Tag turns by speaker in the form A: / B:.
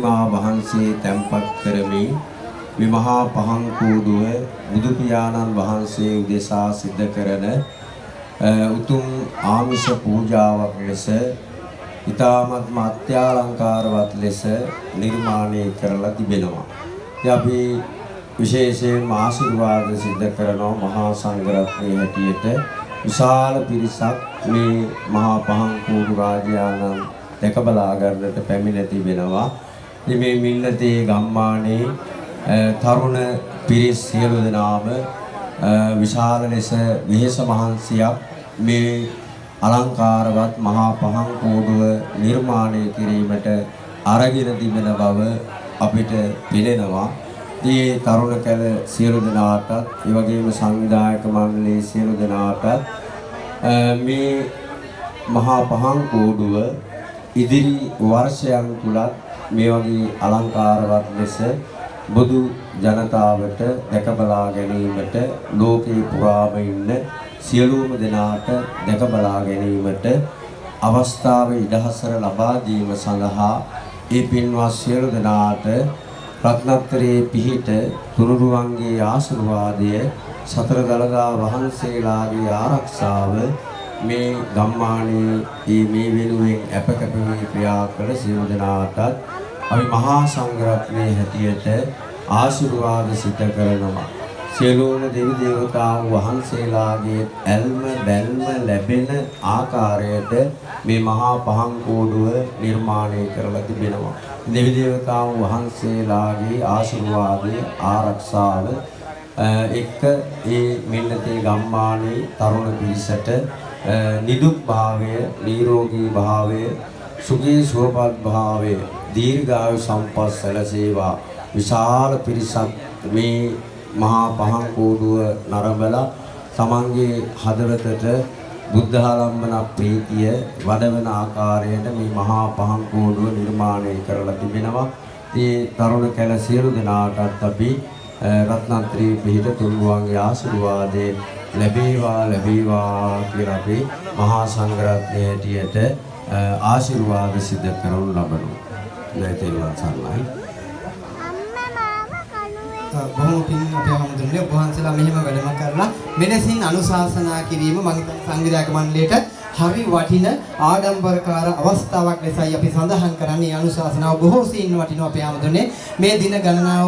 A: ප්‍රතිමා වහන්සේ තැන්පත් කරමි. මේ මහා පහන් කූඩුව බුදු පියාණන් වහන්සේ උදෙසා සිද්ධ කරන උතුම් ආමිෂ පූජාවක් ලෙස ඊ타ත්ම අත්‍යාලංකාරවත් ලෙස නිර්මාණය කරලා තිබෙනවා. ඉතින් අපි විශේෂයෙන්ම ආශිර්වාද සිද්ධ කරනවා මහා සංඝරත්නයේ හැටියට විශාල පිරිසක් මේ මහා පහන් කූඩු රාජයාණන් දැක බලා ගන්නට පැමිණ තිබෙනවා. ඉතින් මේ මිල්ලතේ ගම්මානයේ තරුණ පිරිස් සියලු දෙනාම විශාල ලෙස විශේෂ මහන්සියක් මේ අලංකාරවත් මහා පහන් කූඩුව නිර්මාණය කිරීමට අරගෙන තිබෙන බව අපිට පෙනෙනවා. මේ තරුණ කැල සියලු දෙනාටත් ඒ වගේම සංවිධායක මණ්ඩලයේ සියලු දෙනාටත් මේ මහා පහන් කූඩුව ඉදිරි වර්ෂයන් තුලත් මේ වගේ අලංකාරවත් ලෙස බුදු ජනතාවට දැක බලා ගැනීමට ලෝකේ පුරාම ඉන්න සියලුම දෙනාට දැක බලා ගැනීමට අවස්ථාව ඉඩහසර ලබා දීම සඳහා ඒ පින්වත් සියලු දෙනාට රත්නත්‍රයේ පිහිට තුනුරුවන්ගේ ආශිර්වාදය සතර දළදා වහන්සේලාගේ ආරක්ෂාව මේ ගම්මානයේ මේ වෙනුවෙන් අපකපමේ ක්‍රියා කළ සියලු දෙනාටත් අපි මහා සංඝරත්නයේ හැටියට ආශිර්වාද සිත කරනවා. සියලුම දෙවි දේවතාවුන් වහන්සේලාගේ ඇල්ම බැල්ම ලැබෙන ආකාරයට මේ මහා පහන් කූඩුව නිර්මාණය කරලා තිබෙනවා. දෙවි දේවතාවුන් වහන්සේලාගේ ආශිර්වාදය ආරක්ෂාව එක්ක ඒ මිල්ලතේ ගම්මානයේ තරුණ පිරිසට නිදුක් භාවය, නිරෝගී භාවය, සුඛී සුවපත් භාවය, දීර්ඝායු සම්පත් සැලසේවා. විශාල පිරිසක් මේ මහා පහන් කූඩුව නරඹලා තමන්ගේ හදවතට බුද්ධාලම්බන ප්‍රීතිය වඩවන ආකාරයට මේ මහා පහන් කූඩුව නිර්මාණය කරලා තිබෙනවා. මේ තරුණ කැල සියලු දෙනාටත් අපි රත්නත්‍රී පිහිට තුන්වන්ගේ ආශිර්වාදයෙන් ලැබේවා කියලා අපි මහා සංඝරත්නයේ හැටියට ආශිර්වාද සිද්ධ කරනු ලබනවා. නැතිනම් සන්නයි.
B: බොහොම පින් අපේ හැමදෙන්නේ වහන්සලා මෙහෙම වැඩම කරලා මෙලෙසින් අනුශාසනා කිරීම මම හිතන සංවිධායක මණ්ඩලයට හරි වටින ආඩම්බරකාර අවස්ථාවක් ලෙසයි අපි සඳහන් කරන්නේ. අනුශාසනාව බොහෝ සීන් වටිනවා අපේ හැමදෙන්නේ මේ දින ගණනාව